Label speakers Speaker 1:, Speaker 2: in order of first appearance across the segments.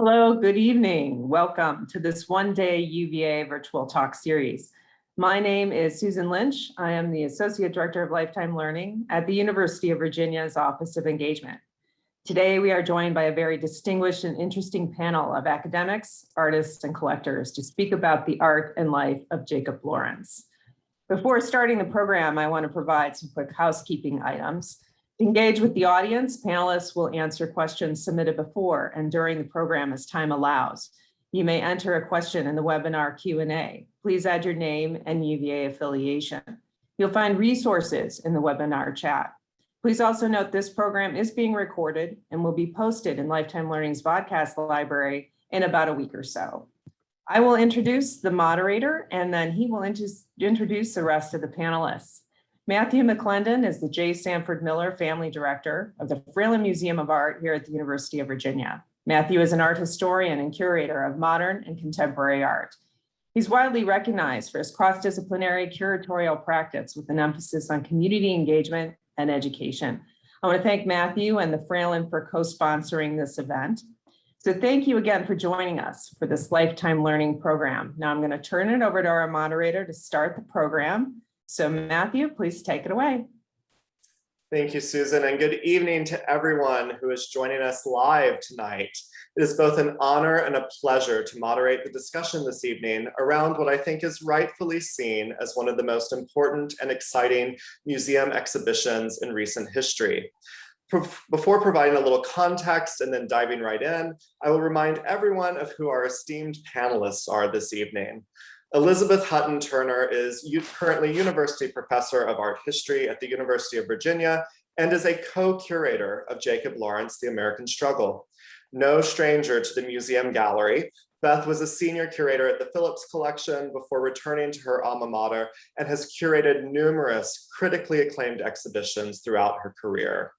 Speaker 1: Hello, good evening. Welcome to this one-day UVA virtual talk series. My name is Susan Lynch. I am the Associate Director of Lifetime Learning at the University of Virginia's Office of Engagement. Today, we are joined by a very distinguished and interesting panel of academics, artists, and collectors to speak about the art and life of Jacob Lawrence. Before starting the program, I want to provide some quick housekeeping items. To engage with the audience, panelists will answer questions submitted before and during the program as time allows. You may enter a question in the webinar Q&A. Please add your name and UVA affiliation. You'll find resources in the webinar chat. Please also note this program is being recorded and will be posted in Lifetime Learning's podcast library in about a week or so. I will introduce the moderator and then he will introduce the rest of the panelists. Matthew Mcclendon is the J. Sanford Miller Family Director of the Fralin Museum of Art here at the University of Virginia. Matthew is an art historian and curator of modern and contemporary art. He's widely recognized for his cross-disciplinary curatorial practice with an emphasis on community engagement and education. I want to thank Matthew and the Fralin for co-sponsoring this event. So thank you again for joining us for this Lifetime Learning program. Now I'm going to turn it over to our moderator to start the program. So Matthew, please take it away.
Speaker 2: Thank you, Susan, and good evening to everyone who is joining us live tonight. It is both an honor and a pleasure to moderate the discussion this evening around what I think is rightfully seen as one of the most important and exciting museum exhibitions in recent history. Before providing a little context and then diving right in, I will remind everyone of who our esteemed panelists are this evening. Elizabeth Hutton Turner is currently University Professor of Art History at the University of Virginia and is a co-curator of Jacob Lawrence, The American Struggle. No stranger to the museum gallery, Beth was a senior curator at the Phillips Collection before returning to her alma mater and has curated numerous critically acclaimed exhibitions throughout her career.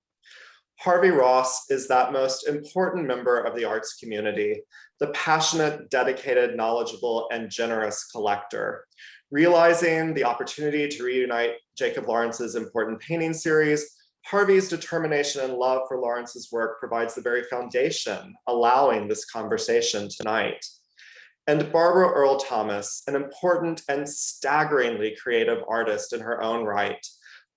Speaker 2: Harvey Ross is that most important member of the arts community, the passionate, dedicated, knowledgeable, and generous collector. Realizing the opportunity to reunite Jacob Lawrence's important painting series, Harvey's determination and love for Lawrence's work provides the very foundation, allowing this conversation tonight. And Barbara Earl Thomas, an important and staggeringly creative artist in her own right.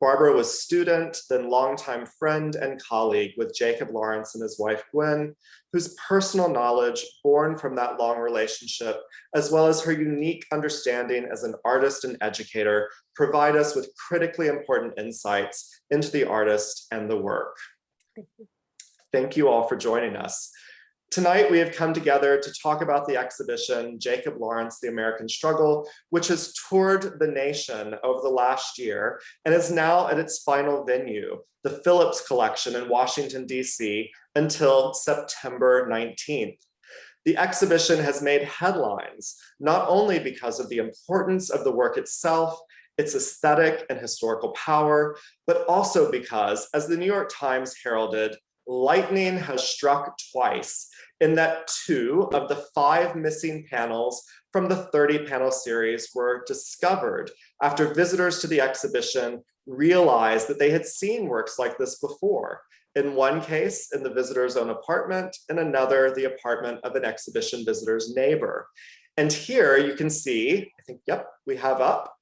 Speaker 2: Barbara was student, then longtime friend and colleague with Jacob Lawrence and his wife Gwen, whose personal knowledge born from that long relationship, as well as her unique understanding as an artist and educator, provide us with critically important insights into the artist and the work. Thank you all for joining us. Tonight, we have come together to talk about the exhibition, Jacob Lawrence, The American Struggle, which has toured the nation over the last year and is now at its final venue, the Phillips Collection in Washington, D.C., until September 19th. The exhibition has made headlines, not only because of the importance of the work itself, its aesthetic and historical power, but also because, as the New York Times heralded, lightning has struck twice in that 2 of the 5 missing panels from the 30-panel series were discovered after visitors to the exhibition realized that they had seen works like this before. In one case, in the visitor's own apartment, in another, the apartment of an exhibition visitor's neighbor. And here you can see, I think, yep, we have up.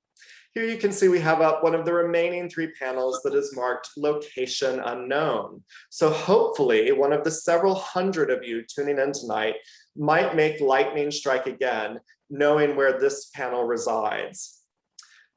Speaker 2: Here you can see we have up one of the remaining 3 panels that is marked location unknown. So hopefully one of the several hundred of you tuning in tonight might make lightning strike again, knowing where this panel resides.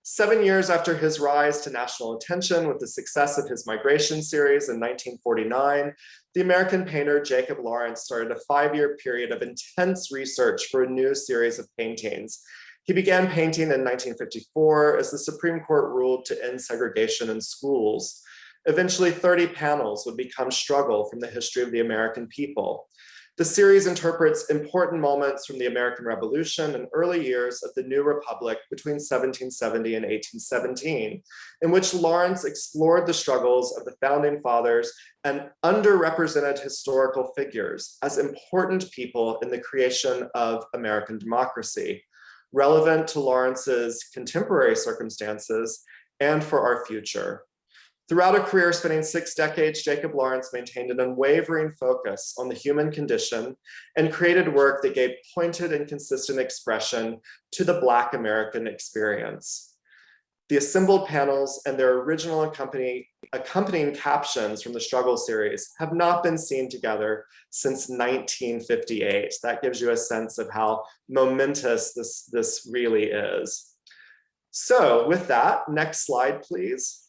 Speaker 2: 7 years after his rise to national attention with the success of his Migration series in 1949, the American painter Jacob Lawrence started a 5-year period of intense research for a new series of paintings. He began painting in 1954 as the Supreme Court ruled to end segregation in schools. Eventually, 30 panels would become Struggle from the History of the American People. The series interprets important moments from the American Revolution and early years of the New Republic between 1770 and 1817, in which Lawrence explored the struggles of the Founding Fathers and underrepresented historical figures as important people in the creation of American democracy, relevant to Lawrence's contemporary circumstances and for our future. Throughout a career spanning 6 decades, Jacob Lawrence maintained an unwavering focus on the human condition and created work that gave pointed and consistent expression to the Black American experience. The assembled panels and their original accompanying captions from the Struggle series have not been seen together since 1958. That gives you a sense of how momentous this really is. So with that, next slide, please.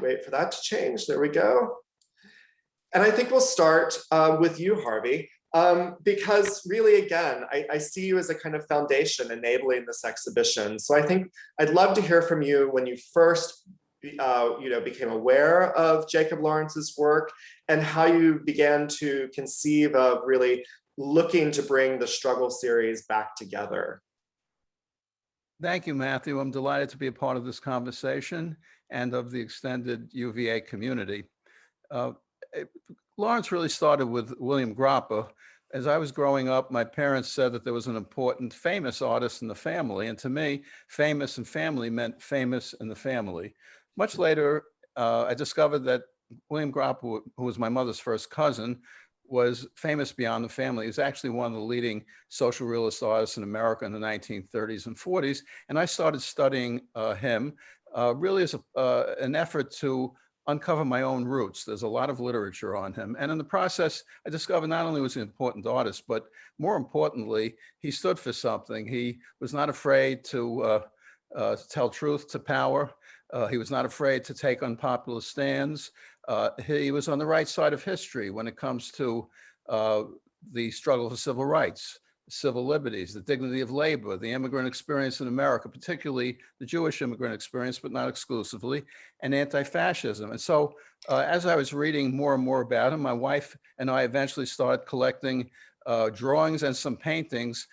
Speaker 2: Wait for that to change. There we go. And I think we'll start with you, Harvey, because really, again, I see you as a kind of foundation enabling this exhibition. So I think I'd love to hear from you when you first became aware of Jacob Lawrence's work and how you began to conceive of really looking to bring the Struggle series back together.
Speaker 3: Thank you, Matthew. I'm delighted to be a part of this conversation and of the extended UVA community. Lawrence really started with William Grappa. As I was growing up, my parents said that there was an important famous artist in the family, and to me, famous and family meant famous in the family. Much later, I discovered that William Grappa, who was my mother's first cousin, was famous beyond the family. He was actually one of the leading social realist artists in America in the 1930s and 40s, and I started studying him really as an effort to uncover my own roots. There's a lot of literature on him. And in the process, I discovered not only was he an important artist, but more importantly, he stood for something. He was not afraid to tell truth to power. He was not afraid to take unpopular stands. He was on the right side of history when it comes to the struggle for civil rights, civil liberties, the dignity of labor, the immigrant experience in America, particularly the Jewish immigrant experience, but not exclusively, and anti-fascism. And so as I was reading more and more about him, my wife and I eventually started collecting drawings and some paintings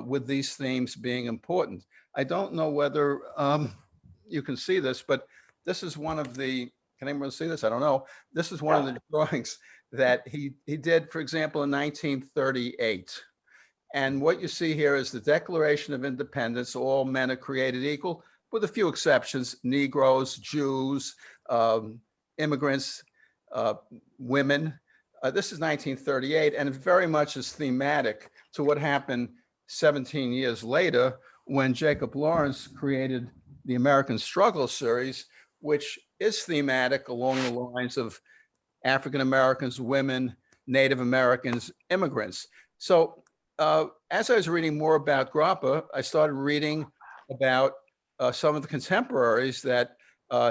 Speaker 3: with these themes being important. I don't know whether you can see this, but this is one of the, can anyone see this? I don't know. This is one of the drawings that he did, for example, in 1938. And what you see here is the Declaration of Independence. All men are created equal, with a few exceptions: Negroes, Jews, immigrants, women. This is 1938, and it very much is thematic to what happened 17 years later when Jacob Lawrence created the American Struggle series, which is thematic along the lines of African Americans, women, Native Americans, immigrants. So as I was reading more about Grappa, I started reading about some of the contemporaries that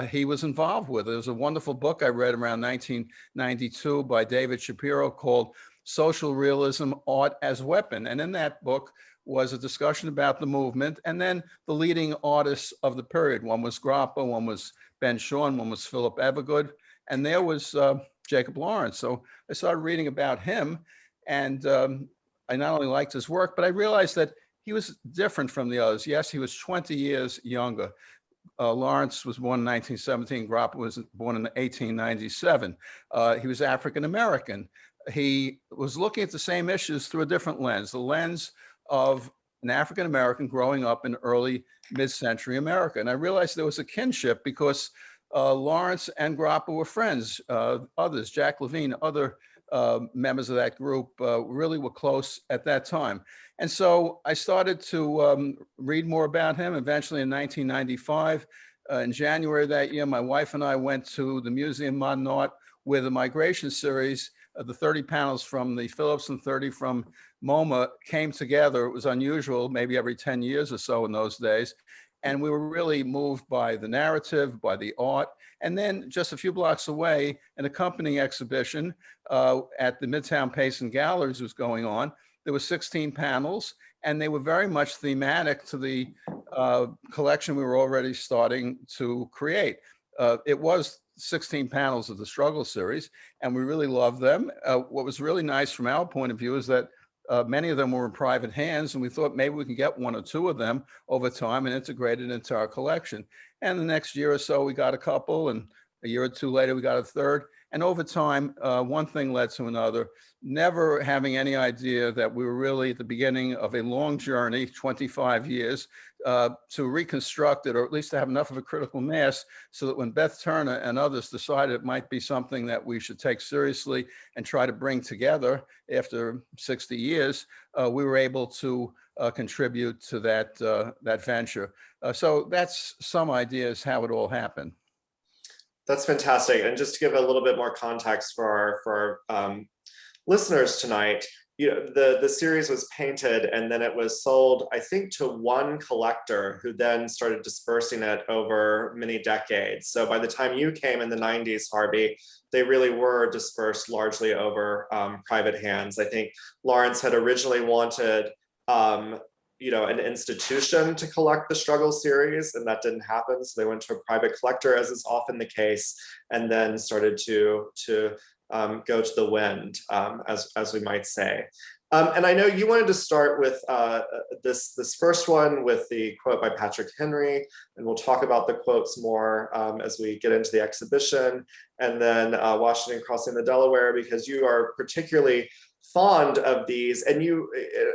Speaker 3: he was involved with. There was a wonderful book I read around 1992 by David Shapiro called Social Realism, Art as Weapon. And in that book was a discussion about the movement and then the leading artists of the period. One was Grappa, one was Ben Shawn, one was Philip Evergood, and there was Jacob Lawrence. So I started reading about him, and I not only liked his work, but I realized that he was different from the others. Yes, he was 20 years younger. Lawrence was born in 1917. Grappa was born in 1897. He was African-American. He was looking at the same issues through a different lens, the lens of an African-American growing up in early mid-century America. And I realized there was a kinship because Lawrence and Grappa were friends. Others, Jack Levine, other members of that group really were close at that time. And so I started to read more about him. Eventually in 1995, in January of that year, my wife and I went to the Museum of Modern Art where the migration series, the 30 panels from the Phillips and 30 from MoMA came together. It was unusual, maybe every 10 years or so in those days. And we were really moved by the narrative, by the art. And then just a few blocks away, an accompanying exhibition at the Midtown Payson Galleries was going on. There were 16 panels, and they were very much thematic to the collection we were already starting to create. It was 16 panels of the Struggle series, and we really loved them. What was really nice from our point of view is that many of them were in private hands, and we thought maybe we can get one or two of them over time and integrate it into our collection. And the next year or so, we got a couple, and a year or two later, we got a third. And over time, one thing led to another, never having any idea that we were really at the beginning of a long journey, 25 years, to reconstruct it, or at least to have enough of a critical mass so that when Beth Turner and others decided it might be something that we should take seriously and try to bring together after 60 years, we were able to contribute to that venture. So that's some ideas how it all happened.
Speaker 2: That's fantastic. And just to give a little bit more context for our listeners tonight, the series was painted and then it was sold, I think, to one collector who then started dispersing it over many decades. So by the time you came in the 90s, Harvey, they really were dispersed largely over private hands. I think Lawrence had originally wanted an institution to collect the struggle series, and that didn't happen. So they went to a private collector, as is often the case, and then started to go to the wind, as we might say. And I know you wanted to start with this first one with the quote by Patrick Henry, and we'll talk about the quotes more as we get into the exhibition, and then Washington Crossing the Delaware, because you are particularly fond of these, and you,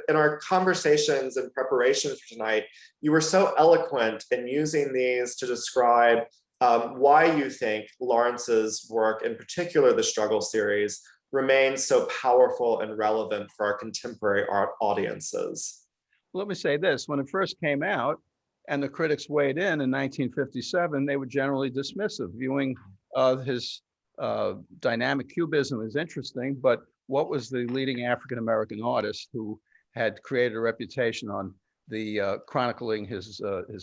Speaker 2: in our conversations and preparation for tonight, you were so eloquent in using these to describe why you think Lawrence's work, in particular the Struggle series, remains so powerful and relevant for our contemporary art audiences.
Speaker 3: Let me say this, when it first came out and the critics weighed in 1957, they were generally dismissive, viewing his dynamic cubism as interesting, but what was the leading African-American artist who had created a reputation on the chronicling his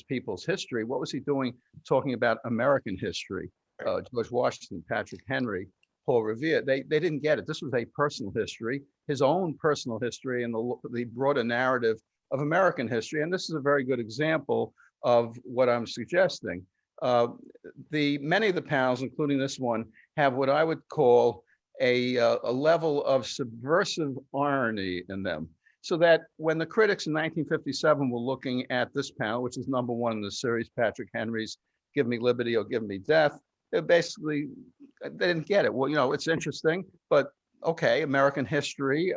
Speaker 3: people's history? What was he doing talking about American history? George Washington, Patrick Henry, Paul Revere, they didn't get it. This was a personal history, his own personal history, and the broader narrative of American history. And this is a very good example of what I'm suggesting. Many of the panels, including this one, have what I would call a level of subversive irony in them. So that when the critics in 1957 were looking at this panel, which is number one in the series, Patrick Henry's Give Me Liberty or Give Me Death, they didn't get it. Well, it's interesting, but okay, American history,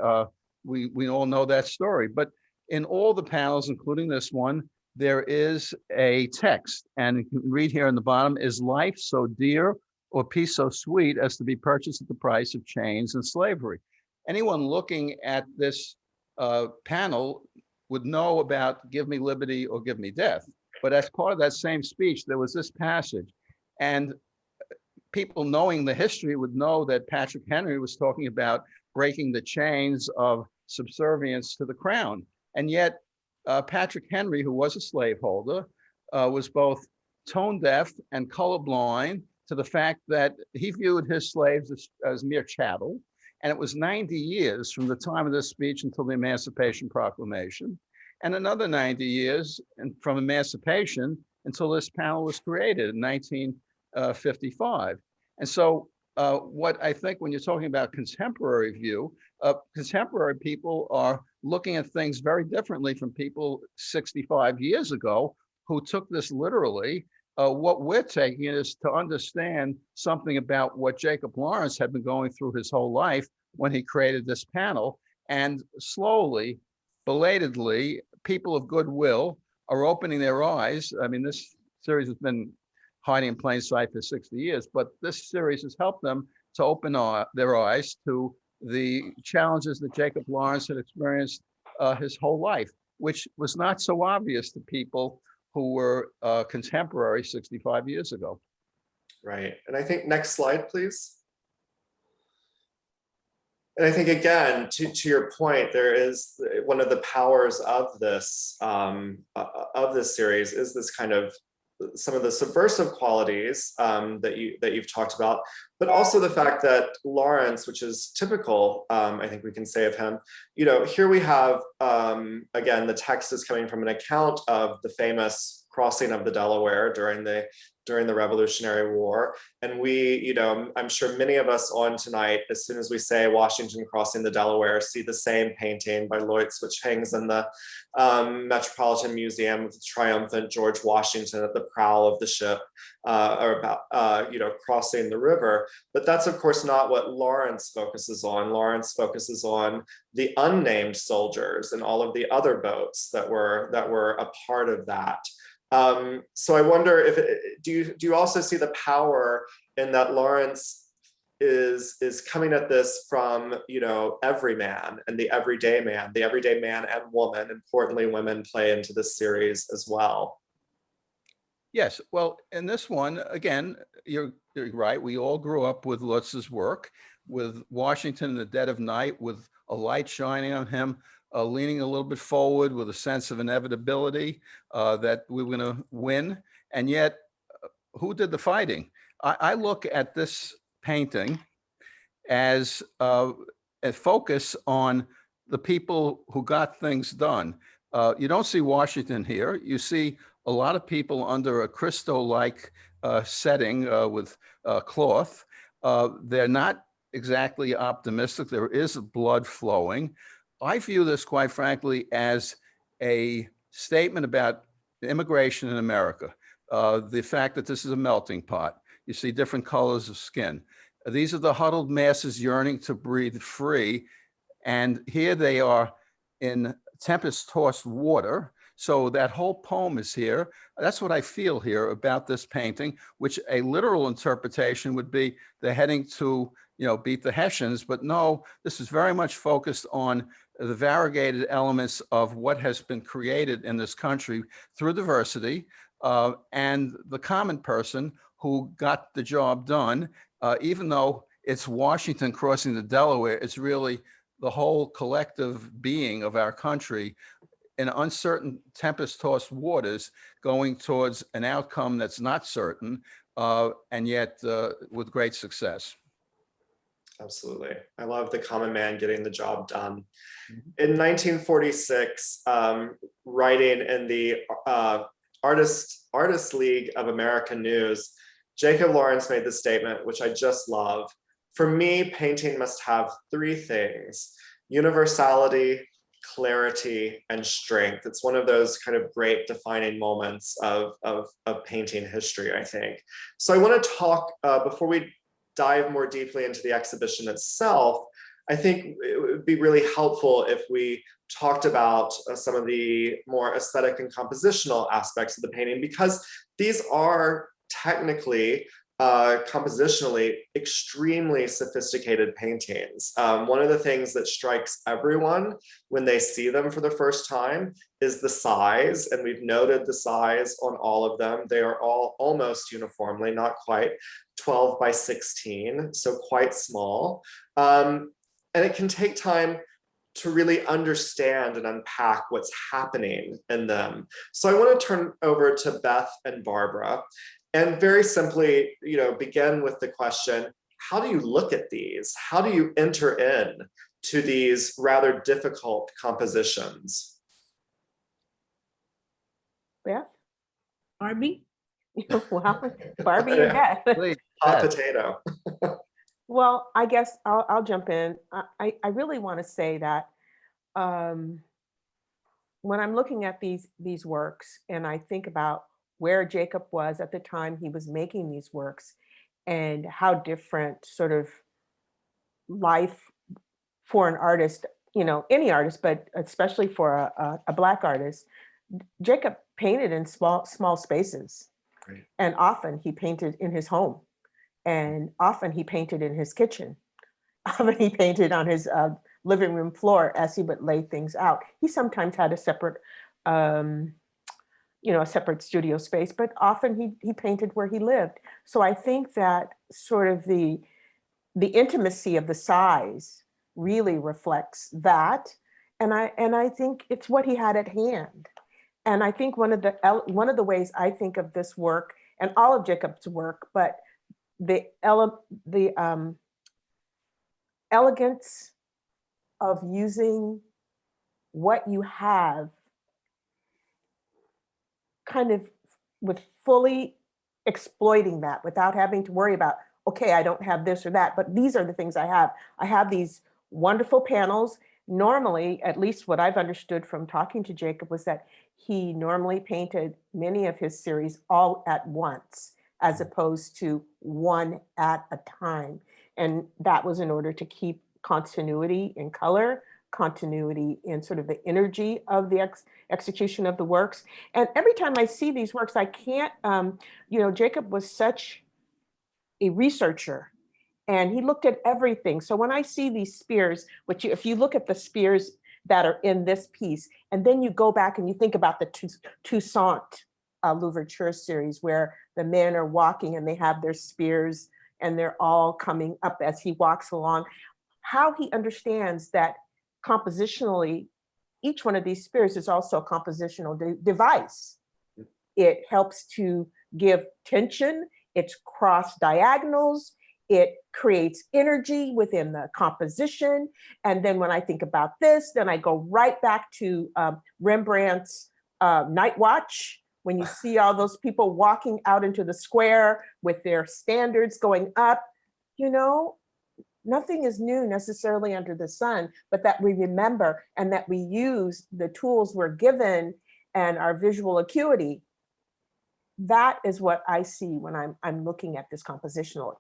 Speaker 3: we all know that story. But in all the panels, including this one, there is a text, and you can read here in the bottom, is life so dear or peace so sweet as to be purchased at the price of chains and slavery? Anyone looking at this panel would know about Give Me Liberty or Give Me Death. But as part of that same speech, there was this passage. And people knowing the history would know that Patrick Henry was talking about breaking the chains of subservience to the crown. And yet Patrick Henry, who was a slaveholder, was both tone deaf and colorblind to the fact that he viewed his slaves as mere chattel. And it was 90 years from the time of this speech until the Emancipation Proclamation, and another 90 years from emancipation until this panel was created in 1955. And so what I think when you're talking about contemporary view, contemporary people are looking at things very differently from people 65 years ago who took this literally. What we're taking is to understand something about what Jacob Lawrence had been going through his whole life when he created this panel. And slowly, belatedly, people of goodwill are opening their eyes. I mean, this series has been hiding in plain sight for 60 years, but this series has helped them to open their eyes to the challenges that Jacob Lawrence had experienced his whole life, which was not so obvious to people who were contemporary 65 years ago.
Speaker 2: Right. And I think next slide, please. And I think, again, to your point, there is one of the powers of this series is this kind of some of the subversive qualities that you've talked about, but also the fact that Lawrence, which is typical, I think we can say of him, here we have, again, the text is coming from an account of the famous crossing of the Delaware during the during the Revolutionary War. And we, I'm sure many of us on tonight, as soon as we say Washington crossing the Delaware, see the same painting by Leutz, which hangs in the Metropolitan Museum of the triumphant George Washington at the prow of the ship, or about, crossing the river. But that's of course not what Lawrence focuses on. Lawrence focuses on the unnamed soldiers and all of the other boats that were a part of that. So I wonder if do you also see the power in that Lawrence is coming at this from every man and the everyday man and woman. Importantly, women play into this series as well.
Speaker 3: Yes, well, in this one, again, you're right. We all grew up with Lutz's work, with Washington in the dead of night, with a light shining on him, leaning a little bit forward with a sense of inevitability that we were going to win. And yet, who did the fighting? I look at this painting as a focus on the people who got things done. You don't see Washington here. You see a lot of people under a Christo-like setting with cloth. They're not exactly optimistic. There is blood flowing. I view this, quite frankly, as a statement about immigration in America. The fact that this is a melting pot. You see different colors of skin. These are the huddled masses yearning to breathe free. And here they are in tempest-tossed water. So that whole poem is here. That's what I feel here about this painting, which a literal interpretation would be they're heading to, beat the Hessians. But no, this is very much focused on the variegated elements of what has been created in this country through diversity and the common person who got the job done. Even though it's Washington crossing the Delaware, it's really the whole collective being of our country in uncertain tempest-tossed waters going towards an outcome that's not certain, and yet with great success.
Speaker 2: Absolutely. I love the common man getting the job done. In 1946, writing in the Artists League of American News, Jacob Lawrence made the statement, which I just love. For me, painting must have three things: universality, clarity, and strength. It's one of those kind of great defining moments of painting history, I think. So I want to talk, before we dive more deeply into the exhibition itself, I think it would be really helpful if we talked about some of the more aesthetic and compositional aspects of the painting, because these are technically, compositionally, extremely sophisticated paintings. One of the things that strikes everyone when they see them for the first time is the size, and we've noted the size on all of them. They are all almost uniformly, not quite, 12 by 16, so quite small. And it can take time to really understand and unpack what's happening in them. So I want to turn over to Beth and Barbara and very simply, begin with the question, how do you look at these? How do you enter in to these rather difficult compositions?
Speaker 4: Beth? Barbie? Well, Barbie and Beth.
Speaker 3: Please,
Speaker 2: Hot
Speaker 3: Beth.
Speaker 2: potato.
Speaker 4: Well, I guess I'll jump in. I really want to say that when I'm looking at these works and I think about where Jacob was at the time he was making these works and how different sort of life for an artist, any artist, but especially for a Black artist, Jacob painted in small spaces.
Speaker 2: Right.
Speaker 4: And often he painted in his home, and often he painted in his kitchen. Often he painted on his living room floor as he would lay things out. He sometimes had a separate, a separate studio space, but often he painted where he lived. So I think that sort of the intimacy of the size really reflects that, and I think it's what he had at hand. And I think one of the ways I think of this work and all of Jacob's work, but the elegance of using what you have kind of with fully exploiting that without having to worry about, okay, I don't have this or that, but these are the things I have. I have these wonderful panels. Normally, at least what I've understood from talking to Jacob, was that he normally painted many of his series all at once, as opposed to one at a time. And that was in order to keep continuity in color, continuity in sort of the energy of the execution of the works. And every time I see these works, I can't, Jacob was such a researcher, and he looked at everything. So when I see these spears, which if you look at the spears that are in this piece, and then you go back and you think about the Toussaint Louverture series, where the men are walking and they have their spears and they're all coming up as he walks along, how he understands that compositionally, each one of these spears is also a compositional device. It helps to give tension, it's cross diagonals, it creates energy within the composition. And then when I think about this, then I go right back to Rembrandt's Night Watch, when you see all those people walking out into the square with their standards going up. Nothing is new necessarily under the sun, but that we remember and that we use the tools we're given and our visual acuity. That is what I see when I'm looking at this compositionally.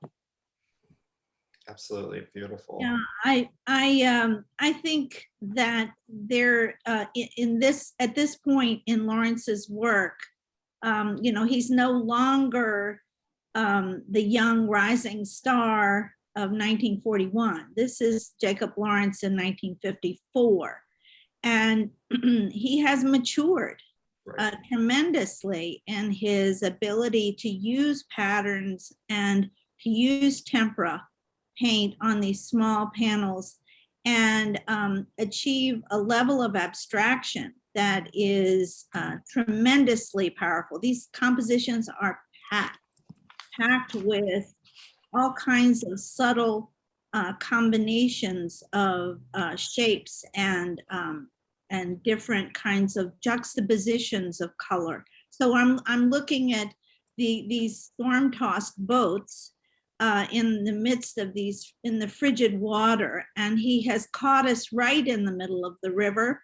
Speaker 2: Absolutely beautiful.
Speaker 5: Yeah, I think that there at this point in Lawrence's work, he's no longer the young rising star of 1941. This is Jacob Lawrence in 1954, and he has matured tremendously in his ability to use patterns and to use tempera paint on these small panels and achieve a level of abstraction that is tremendously powerful. These compositions are packed with all kinds of subtle combinations of shapes and different kinds of juxtapositions of color. So I'm looking at these storm-tossed boats in the midst of these, in the frigid water, and he has caught us right in the middle of the river,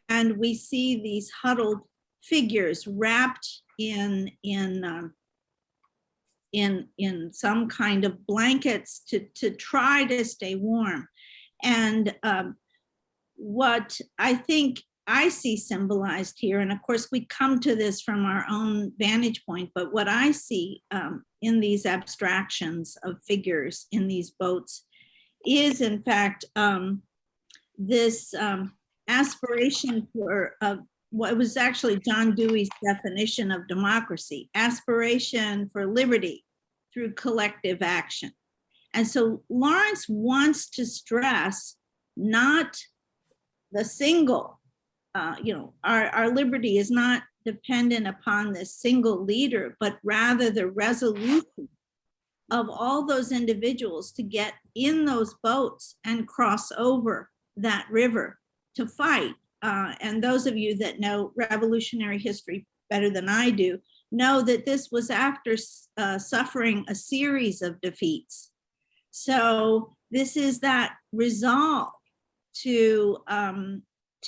Speaker 5: and we see these huddled figures wrapped in some kind of blankets to try to stay warm. And what I think I see symbolized here, and of course we come to this from our own vantage point, but what I see in these abstractions of figures in these boats is in fact this aspiration for what was actually John Dewey's definition of democracy, aspiration for liberty through collective action. And so Lawrence wants to stress not the single, our liberty is not dependent upon the single leader, but rather the resolution of all those individuals to get in those boats and cross over that river to fight. And those of you that know revolutionary history better than I do know that this was after suffering a series of defeats. So this is that resolve to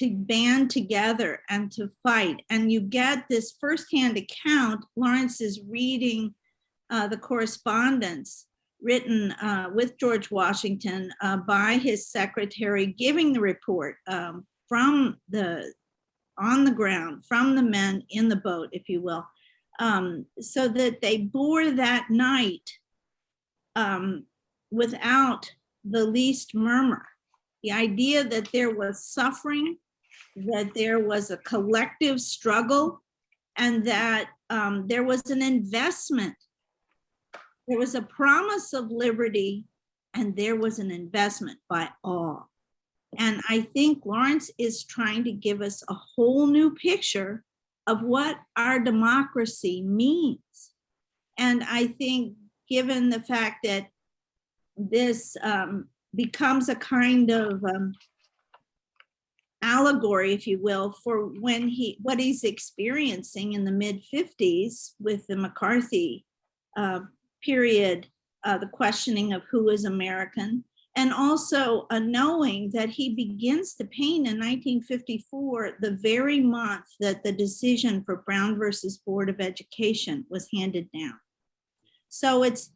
Speaker 5: band together and to fight. And you get this firsthand account. Lawrence is reading the correspondence written with George Washington by his secretary, giving the report from on the ground, from the men in the boat, if you will, so that they bore that night without the least murmur. The idea that there was suffering, that there was a collective struggle, and that there was an investment. There was a promise of liberty, and there was an investment by all. And I think Lawrence is trying to give us a whole new picture of what our democracy means. And I think given the fact that this becomes a kind of allegory, if you will, for what he's experiencing in the mid-50s with the McCarthy period, the questioning of who is American, and also a knowing that he begins to paint in 1954, the very month that the decision for Brown versus Board of Education was handed down. So it's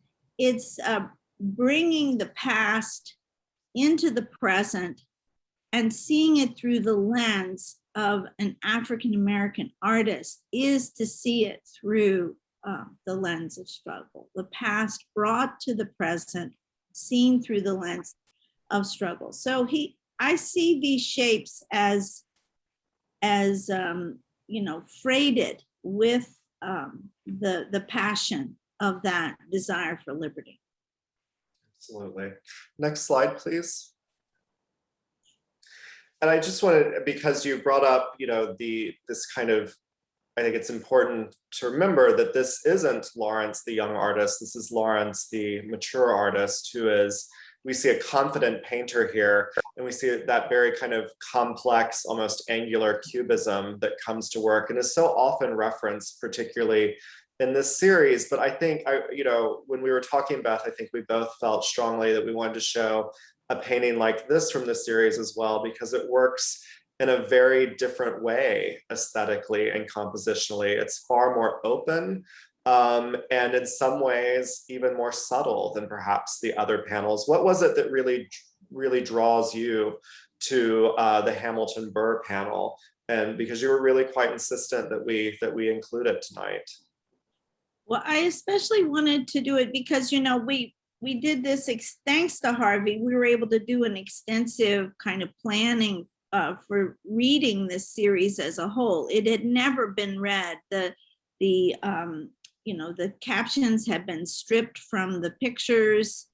Speaker 5: bringing the past into the present and seeing it through the lens of an African-American artist is to see it through the lens of struggle. The past brought to the present, seen through the lens of struggle. So I see these shapes as freighted with the passion of that desire for liberty.
Speaker 2: Absolutely. Next slide, please. And I just wanted, because you brought up, this kind of, I think it's important to remember that this isn't Lawrence, the young artist. This is Lawrence, the mature artist, who is, we see a confident painter here, and we see that very kind of complex, almost angular cubism that comes to work and is so often referenced, particularly in this series. But I think, when we were talking, Beth, I think we both felt strongly that we wanted to show a painting like this from the series as well, because it works in a very different way aesthetically and compositionally. It's far more open, and in some ways even more subtle than perhaps the other panels. What was it that really draws you to the Hamilton Burr panel? And because you were really quite insistent that we include it tonight.
Speaker 5: Well, I especially wanted to do it because, we did this, thanks to Harvey, we were able to do an extensive kind of planning for reading this series as a whole. It had never been read. The captions had been stripped from the pictures.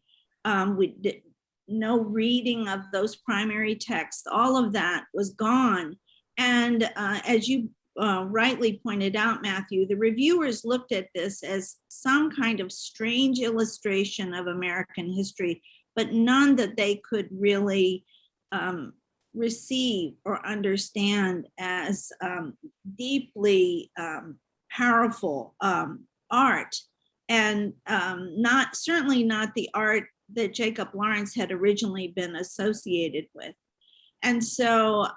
Speaker 5: We did no reading of those primary texts. All of that was gone. And as you rightly pointed out, Matthew, the reviewers looked at this as some kind of strange illustration of American history, but none that they could really receive or understand as deeply powerful art, and certainly not the art that Jacob Lawrence had originally been associated with. And so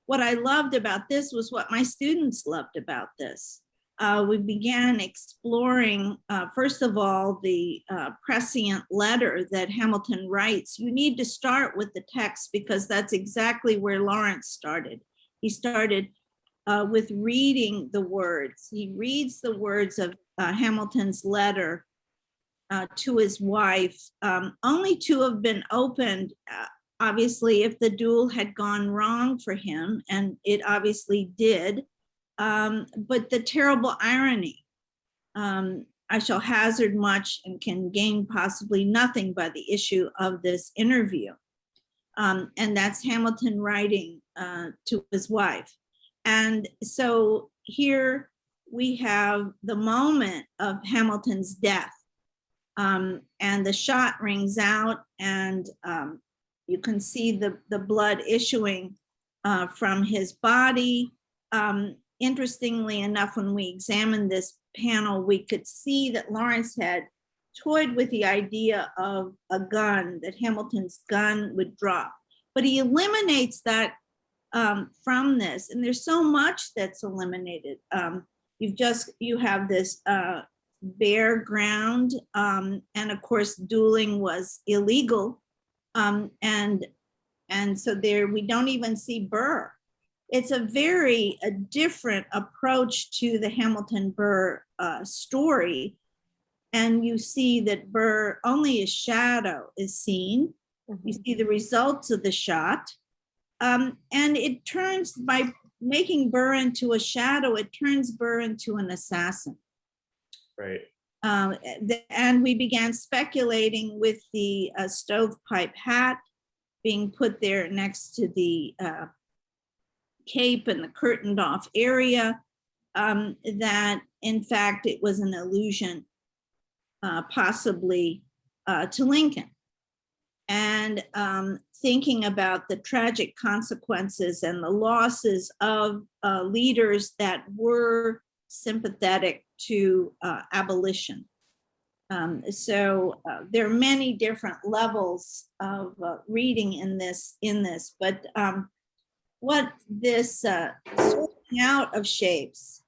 Speaker 5: what I loved about this was what my students loved about this. We began exploring, first of all, the prescient letter that Hamilton writes. You need to start with the text because that's exactly where Lawrence started. He started with reading the words. He reads the words of Hamilton's letter to his wife, only to have been opened obviously if the duel had gone wrong for him, and it obviously did, but the terrible irony, I shall hazard much and can gain possibly nothing by the issue of this interview. And that's Hamilton writing to his wife. And so here we have the moment of Hamilton's death, and the shot rings out, and you can see the blood issuing from his body. Interestingly enough, when we examined this panel, we could see that Lawrence had toyed with the idea of a gun, that Hamilton's gun would drop. But he eliminates that from this, and there's so much that's eliminated. You have this bare ground, and of course dueling was illegal. And so there we don't even see Burr. It's a very different approach to the Hamilton Burr story. And you see that Burr, only his shadow is seen. Mm-hmm. You see the results of the shot. And it turns, by making Burr into a shadow, it turns Burr into an assassin.
Speaker 2: Right.
Speaker 5: And we began speculating with the stovepipe hat being put there next to the cape and the curtained off area, that in fact it was an allusion possibly to Lincoln. And thinking about the tragic consequences and the losses of leaders that were sympathetic to abolition. There are many different levels of reading in this, but what this sorting out of shapes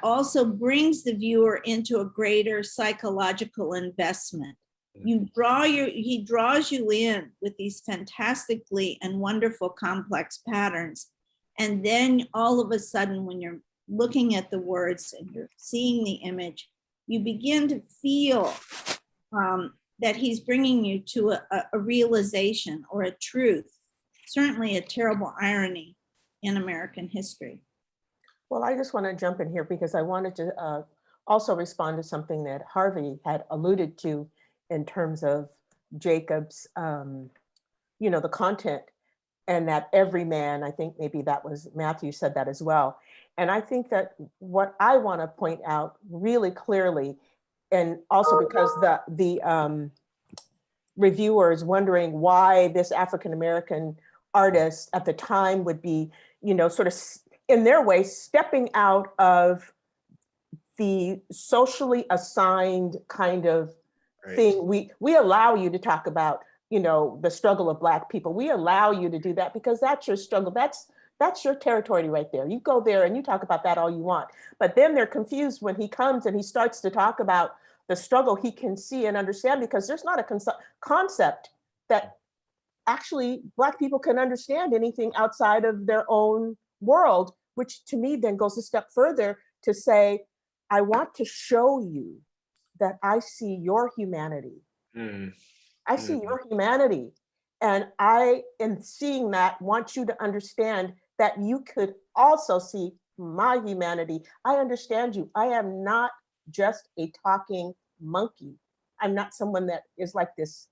Speaker 5: also brings the viewer into a greater psychological investment. He draws you in with these fantastically and wonderful complex patterns. And then all of a sudden, when you're looking at the words and you're seeing the image, you begin to feel that he's bringing you to a realization or a truth, certainly a terrible irony in American history.
Speaker 4: Well, I just want to jump in here because I wanted to also respond to something that Harvey had alluded to in terms of Jacob's, the content, and that every man, I think maybe that was Matthew said that as well. And I think that what I want to point out really clearly, and also because the reviewer is wondering why this African-American artist at the time would be, sort of in their way, stepping out of the socially assigned kind of thing. We allow you to talk about, the struggle of Black people. We allow you to do that because that's your struggle. That's your territory right there. You go there and you talk about that all you want. But then they're confused when he comes and he starts to talk about the struggle he can see and understand, because there's not a concept that actually Black people can understand anything outside of their own world, which to me then goes a step further to say, I want to show you that I see your humanity. I see your humanity. And I, in seeing that, want you to understand that you could also see my humanity. I understand you. I am not just a talking monkey. I'm not someone that is like this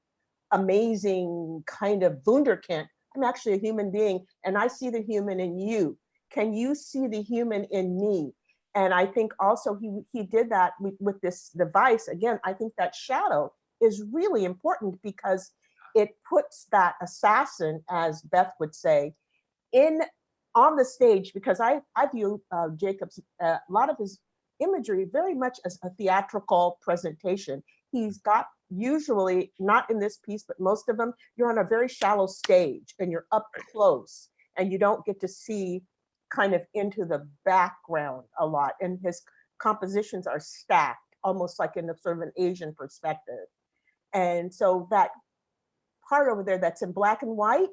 Speaker 4: amazing kind of wunderkind. I'm actually a human being, and I see the human in you. Can you see the human in me? And I think also he did that with this device. Again, I think that shadow is really important because it puts that assassin, as Beth would say, on the stage, because I view Jacob's, a lot of his imagery very much as a theatrical presentation. He's got, usually, not in this piece, but most of them, you're on a very shallow stage and you're up close and you don't get to see kind of into the background a lot. And his compositions are stacked, almost like in a sort of an Asian perspective. And so that part over there that's in black and white,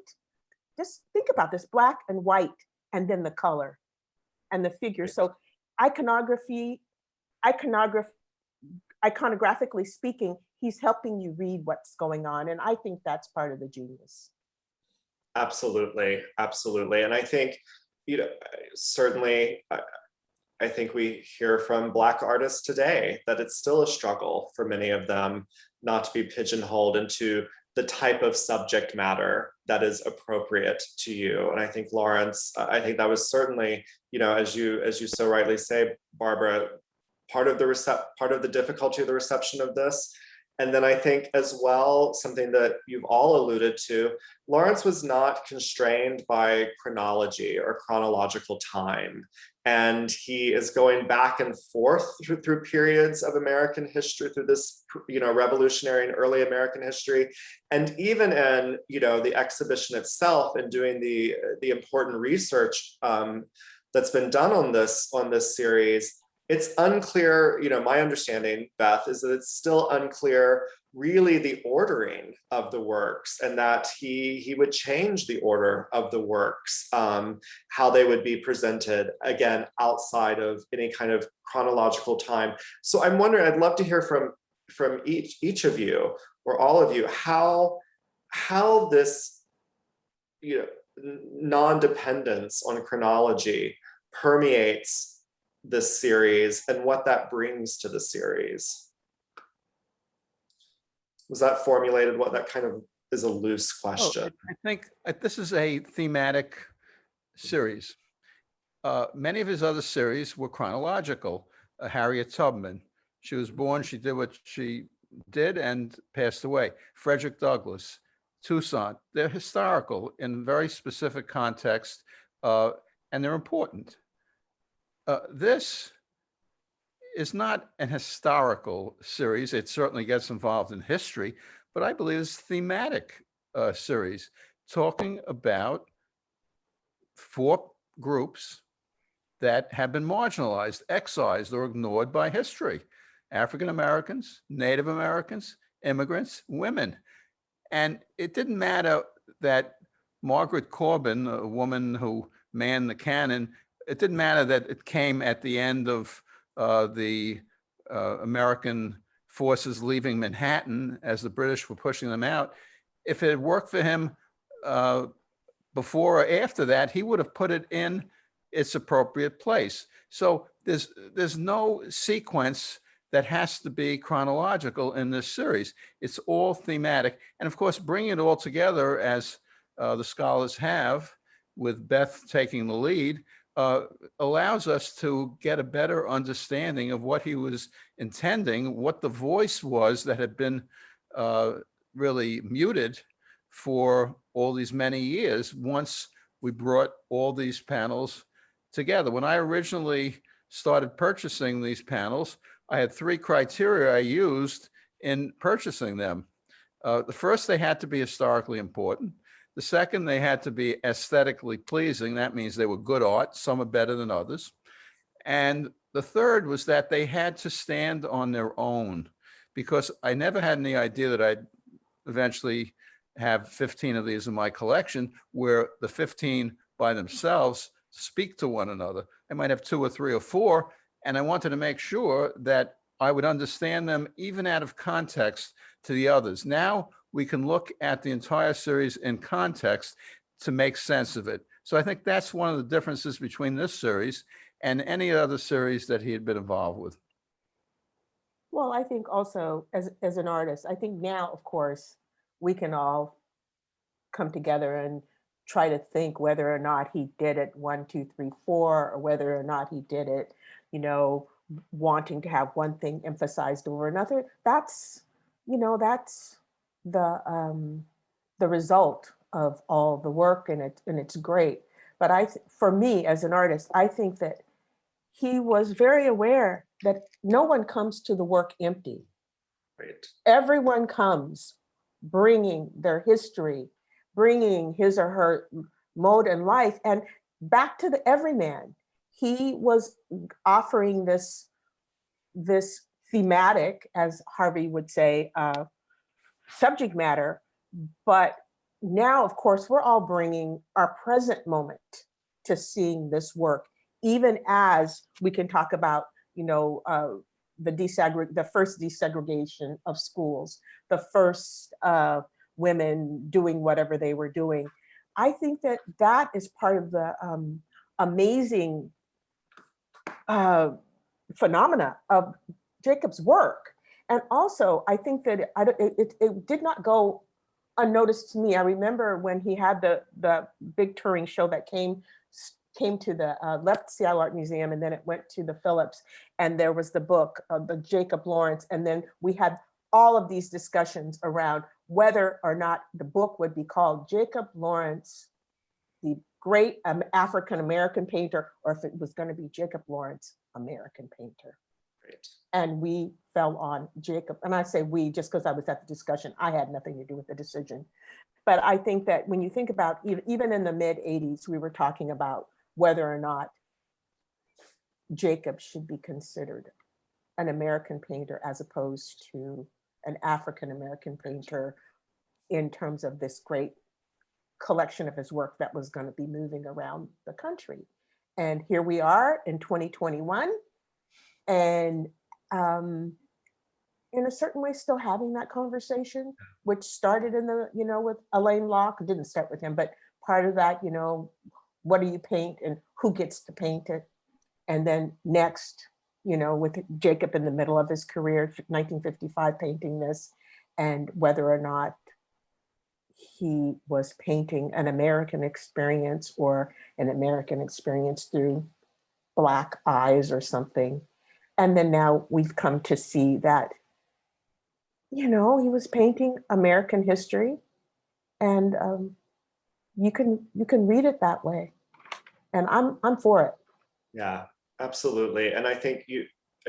Speaker 4: just think about this, black and white, and then the color and the figure. So iconographically speaking, he's helping you read what's going on. And I think that's part of the genius.
Speaker 2: Absolutely, absolutely. And I think, certainly, I think we hear from Black artists today that it's still a struggle for many of them not to be pigeonholed into the type of subject matter that is appropriate to you. And I think, Lawrence, I think that was certainly, as you so rightly say, Barbara, part of the difficulty of the reception of this. And then I think as well, something that you've all alluded to, Lawrence was not constrained by chronology or chronological time. And he is going back and forth through periods of American history, through this, revolutionary and early American history. And even in, the exhibition itself and doing the important research that's been done on this series, it's unclear, my understanding, Beth, is that it's still unclear really the ordering of the works, and that he would change the order of the works, how they would be presented, again, outside of any kind of chronological time. So I'm wondering, I'd love to hear from each of you, or all of you, how this non-dependence on chronology permeates this series and what that brings to the series. Was that formulated? What that kind of is a loose question.
Speaker 3: I think this is a thematic series. Many of his other series were chronological. Harriet Tubman, she was born, she did what she did and passed away. Frederick Douglass, Toussaint, they're historical in very specific context, and they're important. This is not an historical series. It certainly gets involved in history, but I believe it's a thematic series talking about 4 groups that have been marginalized, excised, or ignored by history: African Americans, Native Americans, immigrants, women. And it didn't matter that Margaret Corbin, a woman who manned the cannon, it didn't matter that it came at the end of the American forces leaving Manhattan as the British were pushing them out. If it had worked for him before or after that, he would have put it in its appropriate place. So there's no sequence that has to be chronological in this series. It's all thematic. And of course, bringing it all together, as the scholars have, with Beth taking the lead, allows us to get a better understanding of what he was intending, what the voice was that had been really muted for all these many years once we brought all these panels together. When I originally started purchasing these panels, I had 3 criteria I used in purchasing them. The first, they had to be historically important. The second, they had to be aesthetically pleasing. That means they were good art. Some are better than others. And the third was that they had to stand on their own, because I never had any idea that I'd eventually have 15 of these in my collection, where the 15 by themselves speak to one another. I might have 2 or 3 or 4, and I wanted to make sure that I would understand them even out of context to the others. Now we can look at the entire series in context to make sense of it. So I think that's one of the differences between this series and any other series that he had been involved with.
Speaker 4: Well, I think also as an artist, I think now, of course, we can all come together and try to think whether or not he did it 1, 2, 3, 4, or whether or not he did it, wanting to have one thing emphasized over another. That's the result of all the work, and it's great. But for me as an artist, I think that he was very aware that no one comes to the work empty.
Speaker 2: Right.
Speaker 4: Everyone comes bringing their history, bringing his or her mode in life, and back to the everyman. He was offering this thematic, as Harvey would say, subject matter. But now, of course, we're all bringing our present moment to seeing this work, even as we can talk about, the first desegregation of schools, the first women doing whatever they were doing. I think that is part of the amazing phenomena of Jacob's work. And also, I think that it did not go unnoticed to me. I remember when he had the big touring show that came to the left Seattle Art Museum, and then it went to the Phillips, and there was the book of the Jacob Lawrence, and then we had all of these discussions around whether or not the book would be called Jacob Lawrence, the great African-American painter, or if it was going to be Jacob Lawrence, American painter.
Speaker 2: Right.
Speaker 4: And we fell on Jacob. And I say we just because I was at the discussion. I had nothing to do with the decision. But I think that when you think about, even in the mid-'80s, we were talking about whether or not Jacob should be considered an American painter as opposed to an African-American painter in terms of this great collection of his work that was going to be moving around the country. And here we are in 2021, and in a certain way still having that conversation, which started in the, with Alain Locke. Didn't start with him, but part of that, what do you paint and who gets to paint it? And then next, with Jacob in the middle of his career, 1955, painting this, and whether or not he was painting an American experience or an American experience through Black eyes or something. And then now we've come to see that, he was painting American history, and you can read it that way. And I'm for it.
Speaker 2: Yeah, absolutely. And I think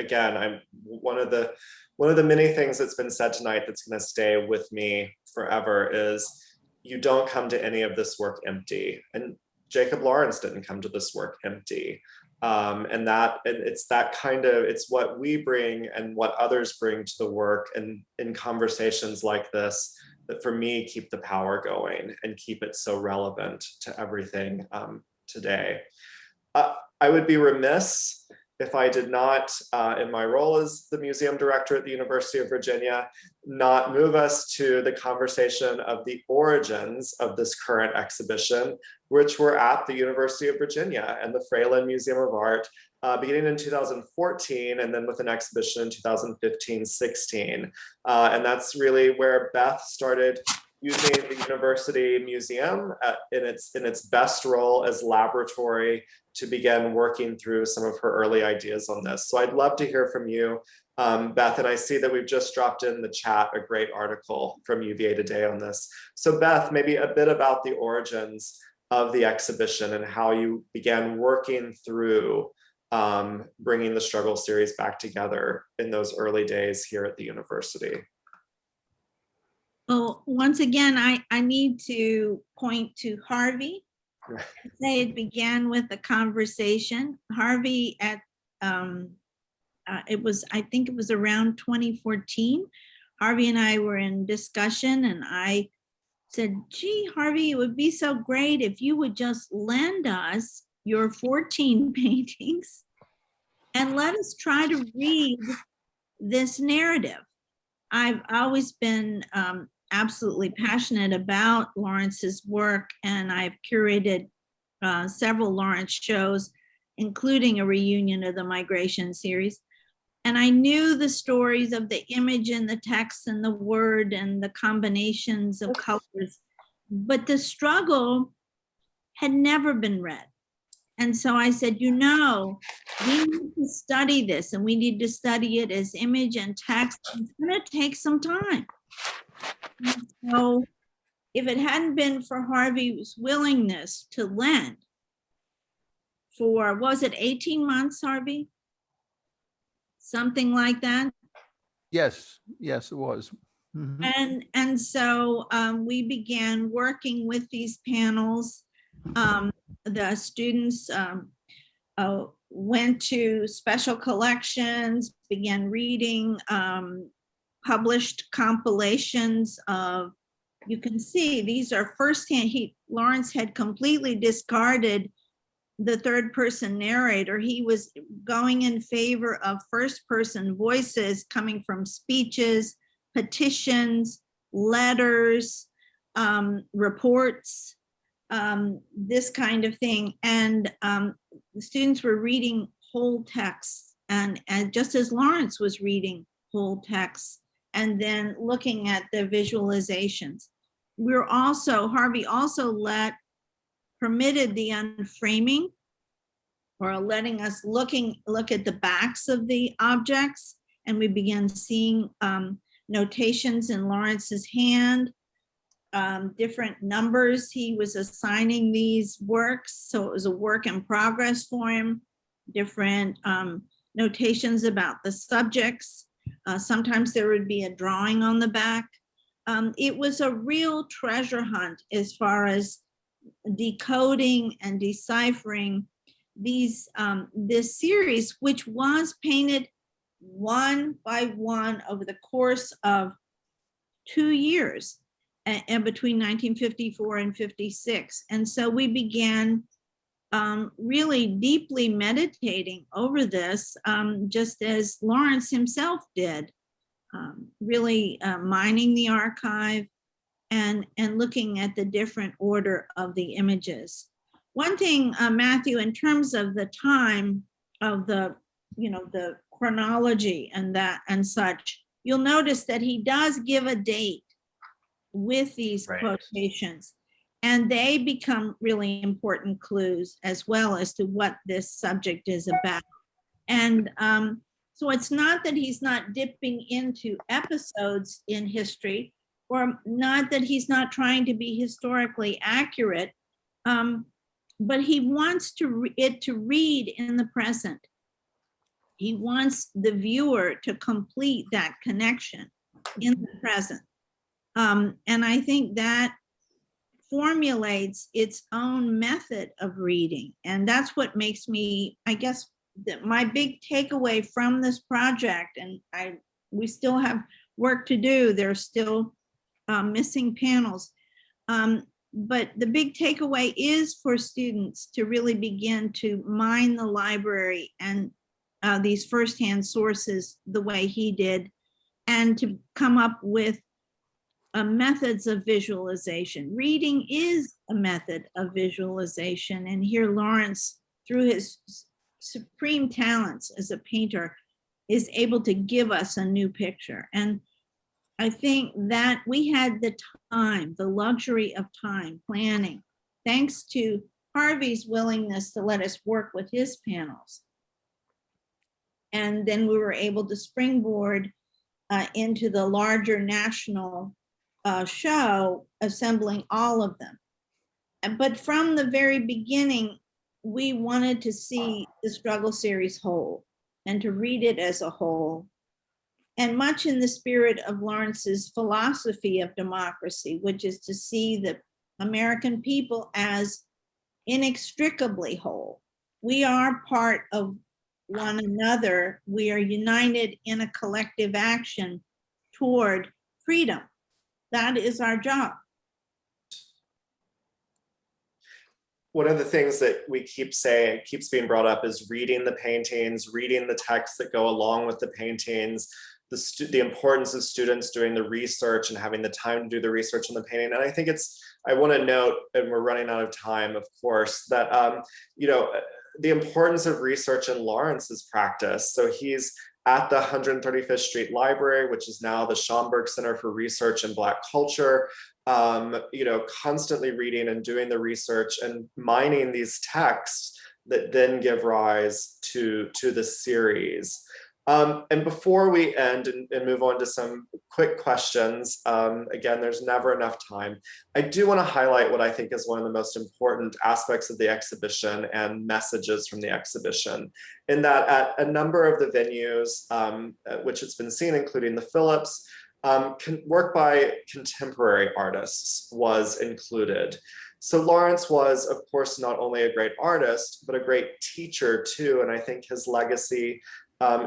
Speaker 2: again, I'm one of the many things that's been said tonight that's going to stay with me forever is you don't come to any of this work empty. And Jacob Lawrence didn't come to this work empty. And it's what we bring and what others bring to the work, and in conversations like this that for me keep the power going and keep it so relevant to everything today. I would be remiss if I did not, in my role as the museum director at the University of Virginia, not move us to the conversation of the origins of this current exhibition, which were at the University of Virginia and the Fralin Museum of Art, beginning in 2014, and then with an exhibition in 2015-16. And that's really where Beth started using the university museum in its best role as laboratory to begin working through some of her early ideas on this. So I'd love to hear from you, Beth, and I see that we've just dropped in the chat a great article from UVA Today on this. So Beth, maybe a bit about the origins of the exhibition and how you began working through bringing the Struggle series back together in those early days here at the university.
Speaker 5: Well, once again, I need to point to Harvey. Say it began with a conversation. Harvey I think it was around 2014. Harvey and I were in discussion, and I said, gee, Harvey, it would be so great if you would just lend us your 14 paintings and let us try to read this narrative. I've always been absolutely passionate about Lawrence's work, and I've curated several Lawrence shows, including a reunion of the Migration series. And I knew the stories of the image and the text and the word and the combinations of colors, but the struggle had never been read. And so I said, we need to study this, and we need to study it as image and text. It's going to take some time. So if it hadn't been for Harvey's willingness to lend for, was it 18 months, Harvey? Something like that?
Speaker 3: Yes, it was. Mm-hmm.
Speaker 5: And so we began working with these panels. The students went to special collections, began reading published compilations of, you can see these are firsthand. Lawrence had completely discarded the third person narrator. He was going in favor of first person voices coming from speeches, petitions, letters, reports, this kind of thing. And the students were reading whole texts, and just as Lawrence was reading whole texts, and then looking at the visualizations. Harvey also permitted the unframing, or letting us look at the backs of the objects, and we began seeing notations in Lawrence's hand, different numbers he was assigning these works, so it was a work in progress for him, different notations about the subjects. Sometimes there would be a drawing on the back. It was a real treasure hunt as far as decoding and deciphering this series, which was painted one by one over the course of 2 years, and between 1954 and 56. And so we began really deeply meditating over this, just as Lawrence himself did, really mining the archive and looking at the different order of the images. One thing, Matthew, in terms of the time of the chronology and such, you'll notice that he does give a date with these quotations, and they become really important clues as well as to what this subject is about. And so it's not that he's not dipping into episodes in history, or not that he's not trying to be historically accurate, but he wants it to read in the present. He wants the viewer to complete that connection in the present. And I think that formulates its own method of reading. And that's what makes me, I guess, my big takeaway from this project, and we still have work to do. There's still missing panels. But the big takeaway is for students to really begin to mine the library and these firsthand sources the way he did, and to come up with methods of visualization. Reading is a method of visualization. And here Lawrence, through his supreme talents as a painter, is able to give us a new picture. And I think that we had the time, the luxury of time planning, thanks to Harvey's willingness to let us work with his panels. And then we were able to springboard into the larger national show, assembling all of them. But from the very beginning, we wanted to see the struggle series whole and to read it as a whole. And much in the spirit of Lawrence's philosophy of democracy, which is to see the American people as inextricably whole. We are part of one another. We are united in a collective action toward freedom. That is our job.
Speaker 2: One of the things that we keep saying, keeps being brought up, is reading the paintings, reading the texts that go along with the paintings, the importance of students doing the research and having the time to do the research on the painting. And I think I want to note, and we're running out of time, of course, that, the importance of research in Lawrence's practice. So he's at the 135th Street Library, which is now the Schomburg Center for Research in Black Culture, constantly reading and doing the research and mining these texts that then give rise to the series. And before we end and move on to some quick questions, again, there's never enough time. I do want to highlight what I think is one of the most important aspects of the exhibition and messages from the exhibition, in that at a number of the venues, which it's been seen, including the Phillips, work by contemporary artists was included. So Lawrence was, of course, not only a great artist, but a great teacher too. And I think his legacy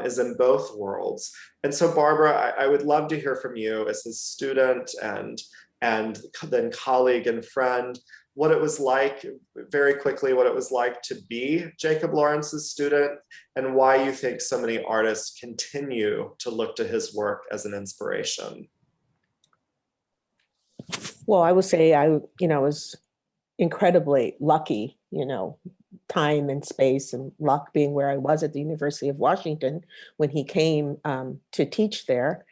Speaker 2: is in both worlds. And so Barbara, I would love to hear from you as his student and then colleague and friend, what it was like, very quickly, what it was like to be Jacob Lawrence's student, and why you think so many artists continue to look to his work as an inspiration.
Speaker 4: Well, I would say I was incredibly lucky, time and space, and luck being where I was at the University of Washington when he came to teach there.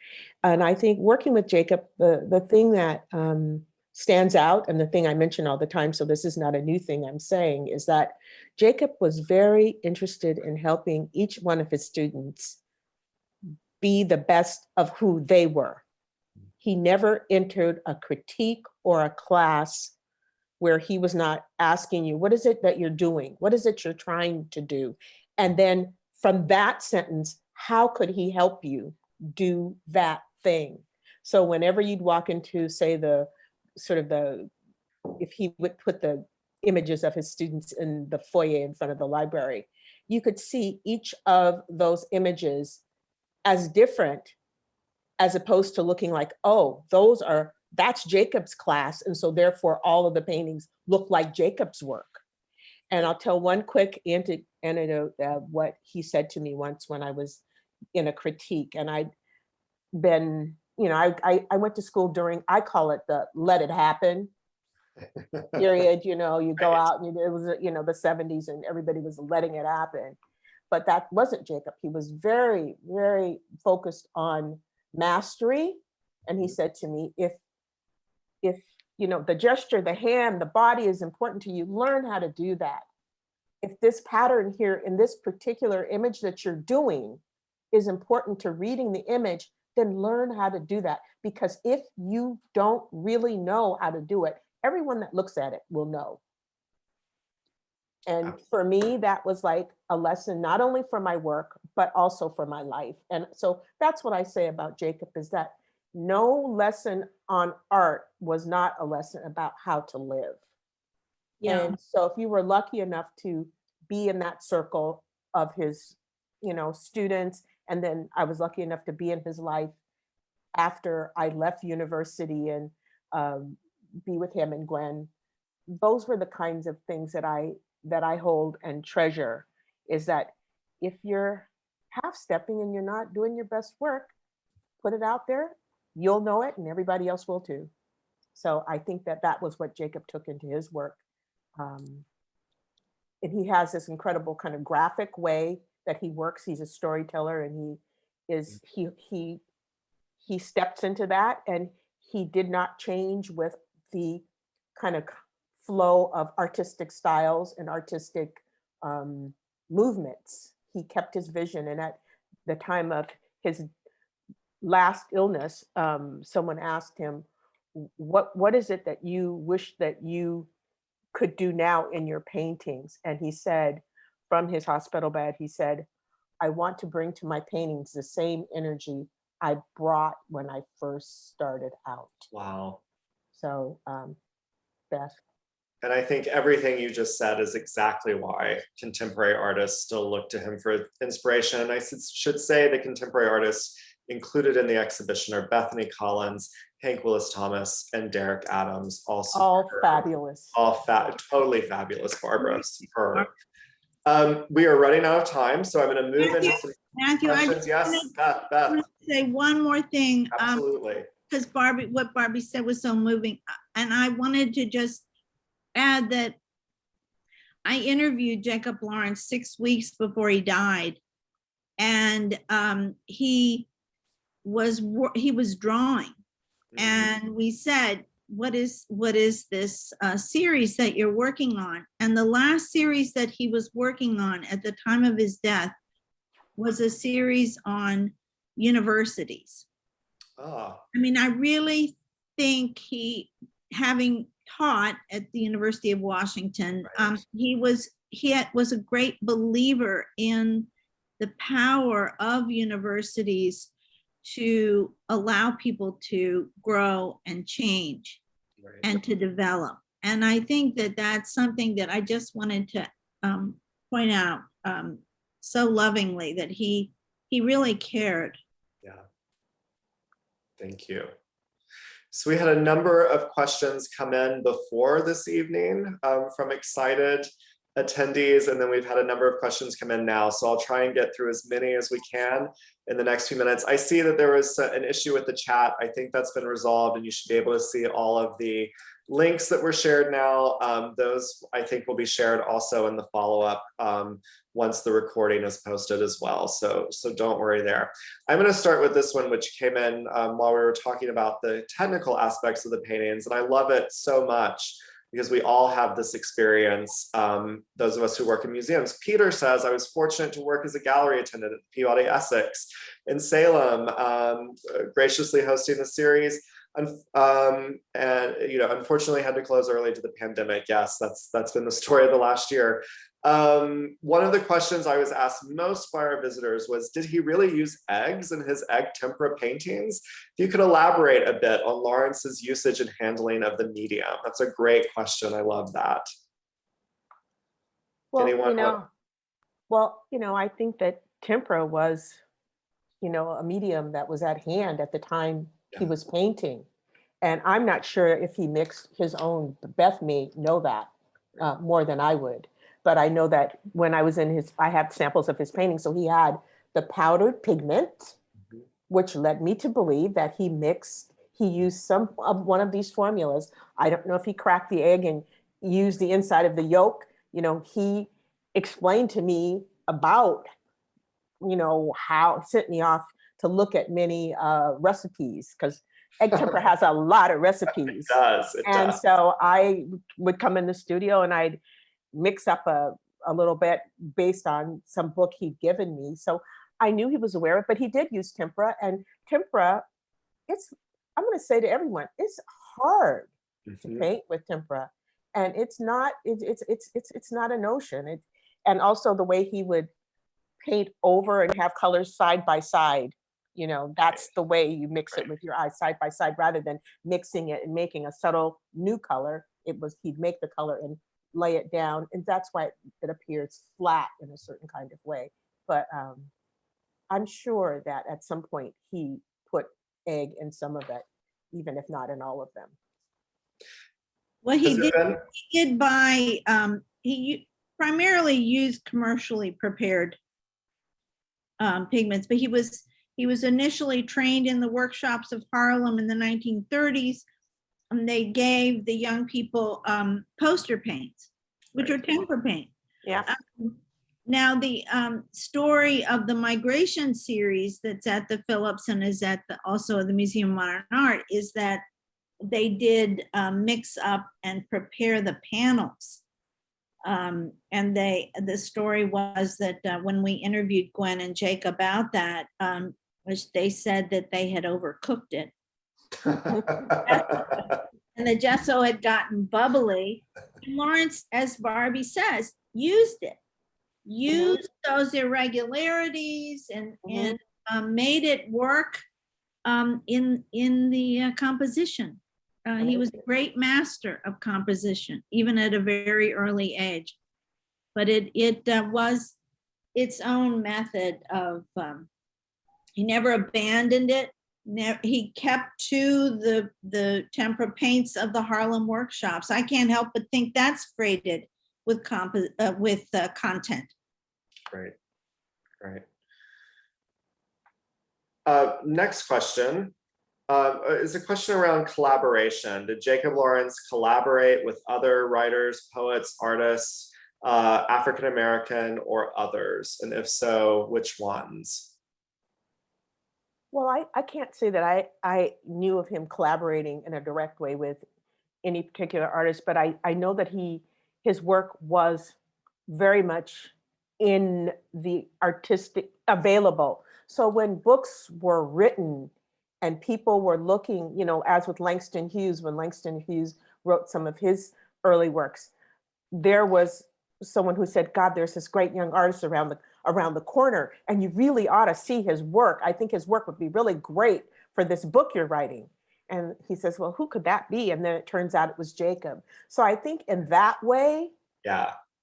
Speaker 4: And I think working with Jacob, the thing that stands out, and the thing I mention all the time, so this is not a new thing I'm saying, is that Jacob was very interested in helping each one of his students be the best of who they were. He never entered a critique or a class where he was not asking you, what is it that you're doing? What is it you're trying to do? And then from that sentence, how could he help you do that thing? So whenever you'd walk into, say, if he would put the images of his students in the foyer in front of the library, you could see each of those images as different, as opposed to looking like, oh, that's Jacob's class, and so therefore all of the paintings look like Jacob's work. And I'll tell one quick anecdote of what he said to me once when I was in a critique. And I'd been, I went to school during, I call it the let it happen period. You go out and it was, the 70s, and everybody was letting it happen. But that wasn't Jacob. He was very, very focused on mastery. And he said to me, if the gesture, the hand, the body is important to you, learn how to do that. If this pattern here in this particular image that you're doing is important to reading the image, then learn how to do that. Because if you don't really know how to do it, everyone that looks at it will know. And for me, that was like a lesson, not only for my work, but also for my life. And so that's what I say about Jacob, is that no lesson on art was not a lesson about how to live.
Speaker 5: Yeah.
Speaker 4: And so if you were lucky enough to be in that circle of his, students, and then I was lucky enough to be in his life after I left university and be with him and Gwen, those were the kinds of things that I hold and treasure, is that if you're half stepping and you're not doing your best work, put it out there, you'll know it and everybody else will too. So I think that was what Jacob took into his work. And he has this incredible kind of graphic way that he works. He's a storyteller, and he steps into that, and he did not change with the kind of flow of artistic styles and artistic movements. He kept his vision. And at the time of his last illness, someone asked him, what is it that you wish that you could do now in your paintings? And he said, from his hospital bed, he said, I want to bring to my paintings the same energy I brought when I first started out.
Speaker 2: Wow.
Speaker 4: So, Beth.
Speaker 2: And I think everything you just said is exactly why contemporary artists still look to him for inspiration. And I should say the contemporary artists included in the exhibition are Bethany Collins, Hank Willis Thomas, and Derek Adams. Also
Speaker 4: All fabulous.
Speaker 2: Totally fabulous, Barbara. Superb. We are running out of time, so I'm going to move into some
Speaker 5: Matthew,
Speaker 2: questions. Yes, Beth.
Speaker 5: I want to say one more thing.
Speaker 2: Absolutely.
Speaker 5: Because what Barbie said was so moving. And I wanted to just add that I interviewed Jacob Lawrence 6 weeks before he died. And he was drawing. And we said, what is this series that you're working on? And the last series that he was working on at the time of his death was a series on universities.
Speaker 2: Oh.
Speaker 5: I mean, I really think having taught at the University of Washington,
Speaker 2: Right.
Speaker 5: he was a great believer in the power of universities to allow people to grow and change. Right. And to develop. And I think that that's something that I just wanted to point out so lovingly, that he really cared.
Speaker 2: Yeah. Thank you. So we had a number of questions come in before this evening from excited attendees, and then we've had a number of questions come in now. So I'll try and get through as many as we can in the next few minutes. I see that there was an issue with the chat. I think that's been resolved, and you should be able to see all of the links that were shared now. Those I think will be shared also in the follow-up once the recording is posted as well. So don't worry there. I'm going to start with this one, which came in while we were talking about the technical aspects of the paintings, and I love it so much because we all have this experience, those of us who work in museums. Peter says, I was fortunate to work as a gallery attendant at Peabody Essex in Salem, graciously hosting the series. And unfortunately had to close early to the pandemic. Yes, that's been the story of the last year. One of the questions I was asked most by our visitors was, did he really use eggs in his egg tempera paintings? If you could elaborate a bit on Lawrence's usage and handling of the medium. That's a great question. I love that.
Speaker 4: Well, I think that tempera was, a medium that was at hand at the time he was painting. And I'm not sure if he mixed his own. Beth may know that more than I would. But I know that when I was I have samples of his paintings. So he had the powdered pigment, which led me to believe that he used one of these formulas. I don't know if he cracked the egg and used the inside of the yolk. He explained to me about, how sent me off to look at many recipes, because egg tempera has a lot of recipes.
Speaker 2: It does.
Speaker 4: And so I would come in the studio and I'd mix up a little bit based on some book he'd given me. So I knew he was aware of it, but he did use tempera. And tempera, I'm going to say to everyone, it's hard to paint with tempera. And it's not, it's not a notion. And also the way he would paint over and have colors side by side. You know, that's the way you mix it with your eyes side by side, rather than mixing it and making a subtle new color. He'd make the color and lay it down, and that's why it appears flat in a certain kind of way. But I'm sure that at some point he put egg in some of it, even if not in all of them.
Speaker 5: Well,
Speaker 2: Has there been-
Speaker 5: he did buy, he primarily used commercially prepared pigments, but he was initially trained in the workshops of Harlem in the 1930s. And they gave the young people poster paints, which are tempera paint.
Speaker 4: Yeah.
Speaker 5: Now the story of the migration series that's at the Phillips and is at also at the Museum of Modern Art is that they did mix up and prepare the panels. And the story was that when we interviewed Gwen and Jake about that, which they said that they had overcooked it. And the gesso had gotten bubbly. And Lawrence, as Barbie says, used those irregularities and made it work in the composition. He was a great master of composition, even at a very early age. But it was its own method of, he never abandoned it. He kept to the tempera paints of the Harlem workshops. I can't help but think that's freighted with content.
Speaker 2: Great. Next question is a question around collaboration. Did Jacob Lawrence collaborate with other writers, poets, artists, African-American or others? And if so, which ones?
Speaker 4: Well, I can't say that I knew of him collaborating in a direct way with any particular artist, but I know that his work was very much in the artistic available. So when books were written and people were looking, you know, as with Langston Hughes, when Langston Hughes wrote some of his early works, there was someone who said, God, there's this great young artist around the corner, and you really ought to see his work. I think his work would be really great for this book you're writing. And he says, well, who could that be? And then it turns out it was Jacob. So I think in that way,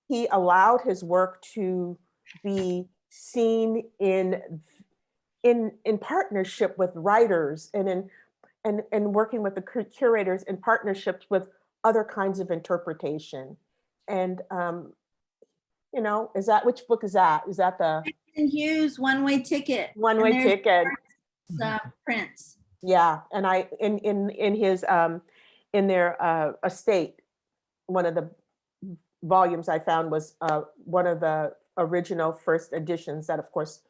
Speaker 4: he allowed his work to be seen in partnership with writers and in working with the curators in partnerships with other kinds of interpretation. And you know, which book is that? Is that the
Speaker 5: Hughes One-Way Ticket?
Speaker 4: One-Way Ticket?
Speaker 5: Prince.
Speaker 4: Yeah, and in his in their estate, one of the volumes I found was one of the original first editions that, of course,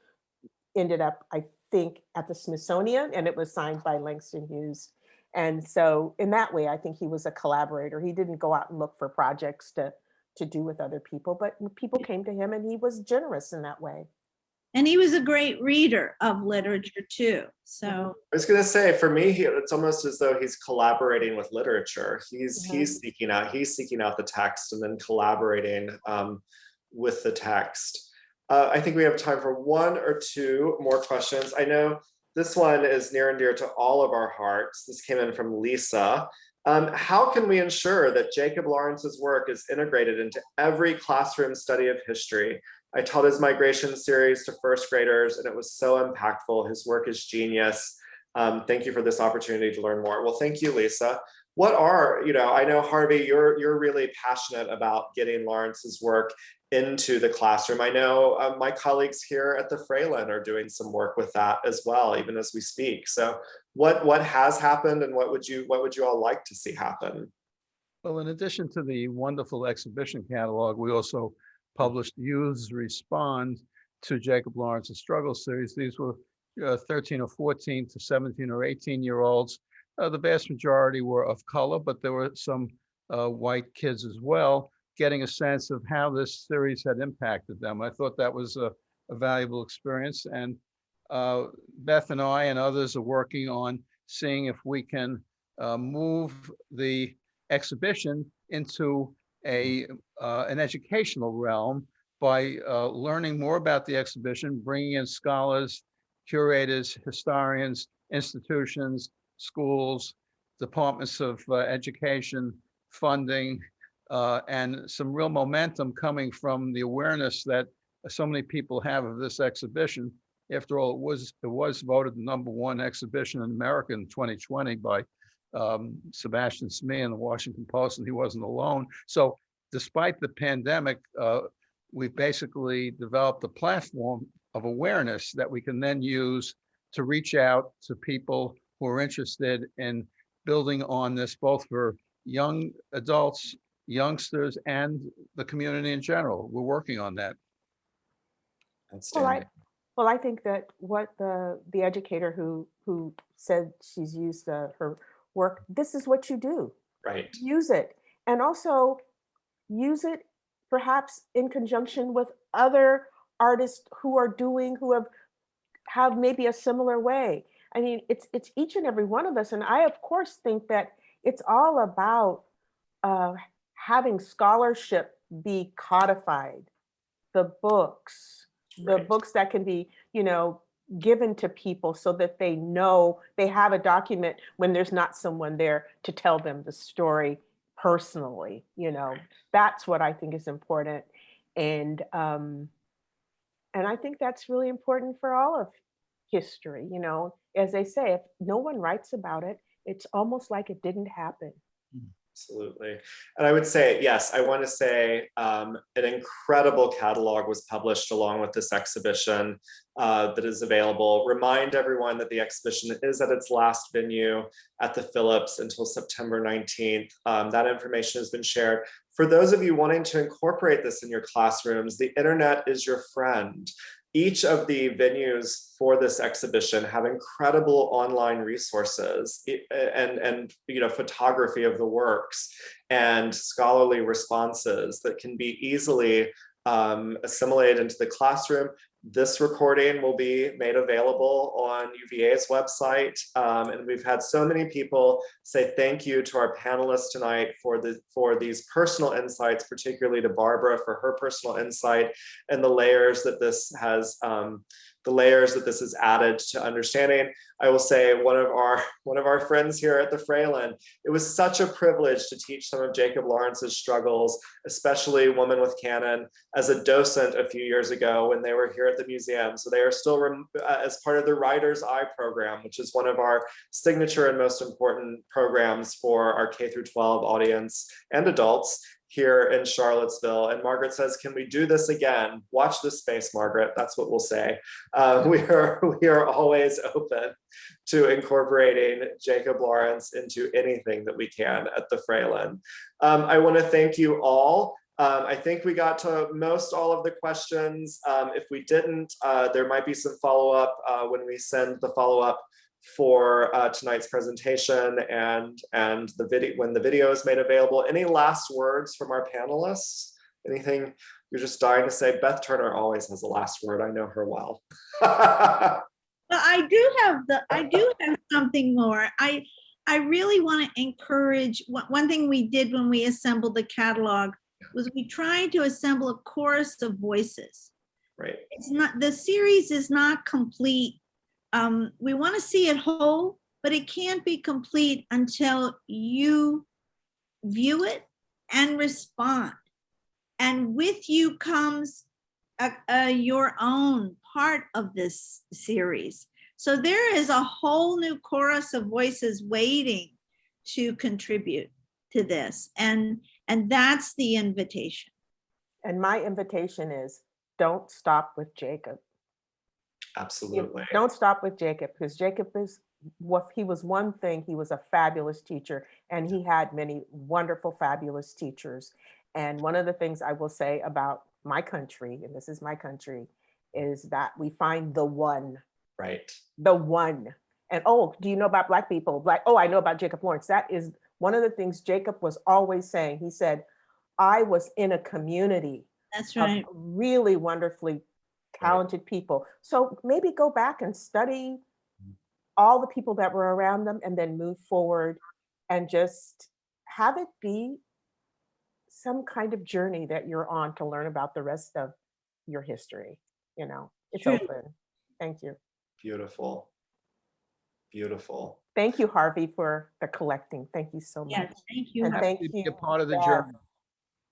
Speaker 4: ended up, I think, at the Smithsonian, and it was signed by Langston Hughes. And so in that way, I think he was a collaborator. He didn't go out and look for projects to do with other people, but people came to him and he was generous in that way.
Speaker 5: And he was a great reader of literature too. So
Speaker 2: I was going to say, for me, it's almost as though he's collaborating with literature. He's seeking out the text and then collaborating with the text. I think we have time for one or two more questions. I know this one is near and dear to all of our hearts. This came in from Lisa. How can we ensure that Jacob Lawrence's work is integrated into every classroom study of history? I taught his migration series to first graders and it was so impactful. His work is genius. Thank you for this opportunity to learn more. Well, thank you, Lisa. What are, I know Harvey, you're really passionate about getting Lawrence's work into the classroom. I know my colleagues here at the Fralin are doing some work with that as well, even as we speak. So what has happened and what would you all like to see happen?
Speaker 3: Well, in addition to the wonderful exhibition catalog, we also published Youths Respond to Jacob Lawrence's Struggle series. These were 13 or 14 to 17 or 18-year-olds. The vast majority were of color, but there were some white kids as well, getting a sense of how this series had impacted them. I thought that was a valuable experience. And Beth and I and others are working on seeing if we can move the exhibition into an educational realm by learning more about the exhibition, bringing in scholars, curators, historians, institutions, schools, departments of education, funding, and some real momentum coming from the awareness that so many people have of this exhibition. After all, it was voted the #1 exhibition in America in 2020 by Sebastian Smee in the Washington Post, and he wasn't alone. So despite the pandemic, we've basically developed a platform of awareness that we can then use to reach out to people who are interested in building on this, both for young adults, youngsters, and the community in general. We're working on that.
Speaker 2: Outstanding.
Speaker 4: Well, I think that what the educator who said she's used her work, this is what you do.
Speaker 2: Right.
Speaker 4: Use it, and also use it perhaps in conjunction with other artists who have maybe a similar way. I mean, it's each and every one of us, and I of course think that it's all about having scholarship be codified, the books that can be, given to people so that they know they have a document when there's not someone there to tell them the story personally. That's what I think is important. And I think that's really important for all of history. As they say, if no one writes about it, it's almost like it didn't happen.
Speaker 2: Absolutely. And I would say, yes, I want to say an incredible catalog was published along with this exhibition that is available. Remind everyone that the exhibition is at its last venue at the Phillips until September 19th. That information has been shared. For those of you wanting to incorporate this in your classrooms, the internet is your friend. Each of the venues for this exhibition have incredible online resources and photography of the works and scholarly responses that can be easily assimilated into the classroom. This recording will be made available on UVA's website. And we've had so many people say thank you to our panelists tonight for these personal insights, particularly to Barbara for her personal insight and the layers that this has added to understanding. I will say one of our friends here at the Fralin, it was such a privilege to teach some of Jacob Lawrence's struggles, especially Woman with Canon, as a docent a few years ago when they were here at the museum. So they are still as part of the Writer's Eye program, which is one of our signature and most important programs for our K-12 audience and adults here in Charlottesville. And Margaret says, can we do this again? Watch this space, Margaret. That's what we'll say. We are always open to incorporating Jacob Lawrence into anything that we can at the Fralin. I want to thank you all. I think we got to most all of the questions. If we didn't, there might be some follow-up when we send the follow-up for tonight's presentation and the video when the video is made available. Any last words from our panelists? Anything you're just dying to say? Beth Turner always has the last word. I know her well.
Speaker 5: Well, I do have something more. I really want to encourage, one thing we did when we assembled the catalog was we tried to assemble a chorus of voices.
Speaker 2: Right.
Speaker 5: The series is not complete. We want to see it whole, but it can't be complete until you view it and respond. And with you comes your own part of this series. So there is a whole new chorus of voices waiting to contribute to this. And that's the invitation.
Speaker 4: And my invitation is, don't stop with Jacob.
Speaker 2: Absolutely.
Speaker 4: Don't stop with Jacob, because Jacob he was one thing. He was a fabulous teacher, and he had many wonderful, fabulous teachers. And one of the things I will say about my country, and this is my country, is that we find the one.
Speaker 2: Right.
Speaker 4: The one. And do you know about Black people? I know about Jacob Lawrence. That is one of the things Jacob was always saying. He said, I was in a community.
Speaker 5: That's right.
Speaker 4: Of really wonderfully talented people. So maybe go back and study all the people that were around them and then move forward and just have it be some kind of journey that you're on to learn about the rest of your history. It's
Speaker 5: True.
Speaker 4: open. Thank you.
Speaker 2: Beautiful. Beautiful.
Speaker 4: Thank you, Harvey, for the collecting. Thank you so much.
Speaker 5: Yes, thank you.
Speaker 4: And
Speaker 5: Harvey.
Speaker 4: thank
Speaker 3: Be
Speaker 4: you.
Speaker 3: a part of the
Speaker 4: Beth,
Speaker 3: journey.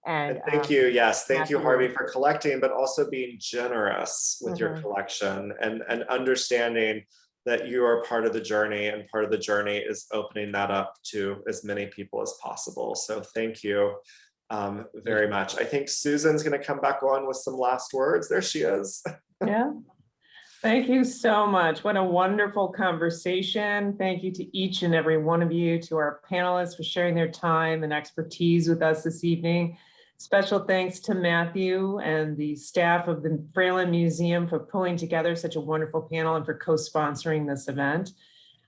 Speaker 4: And
Speaker 2: Thank you. Yes. Thank you,
Speaker 4: Matthew.
Speaker 2: Harvey, for collecting, but also being generous with your
Speaker 4: Mhm.
Speaker 2: collection and understanding that you are part of the journey, and part of the journey is opening that up to as many people as possible. So thank you very much. I think Susan's going to come back on with some last words. There she is.
Speaker 1: Yeah. Thank you so much. What a wonderful conversation. Thank you to each and every one of you, to our panelists for sharing their time and expertise with us this evening. Special thanks to Matthew and the staff of the Fralin Museum for pulling together such a wonderful panel and for co-sponsoring this event.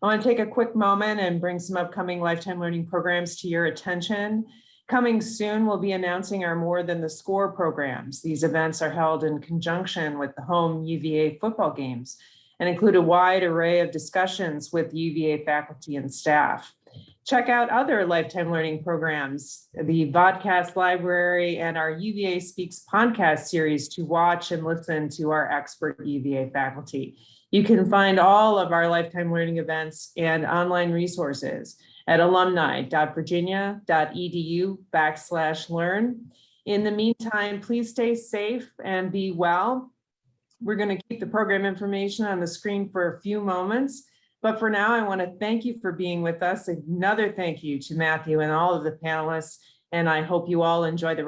Speaker 1: I want to take a quick moment and bring some upcoming Lifetime Learning programs to your attention. Coming soon, we'll be announcing our More Than the Score programs. These events are held in conjunction with the home UVA football games and include a wide array of discussions with UVA faculty and staff. Check out other Lifetime Learning programs, the Vodcast Library and our UVA Speaks podcast series to watch and listen to our expert UVA faculty. You can find all of our Lifetime Learning events and online resources at alumni.virginia.edu/learn. In the meantime, please stay safe and be well. We're going to keep the program information on the screen for a few moments, but for now, I want to thank you for being with us. Another thank you to Matthew and all of the panelists, and I hope you all enjoy the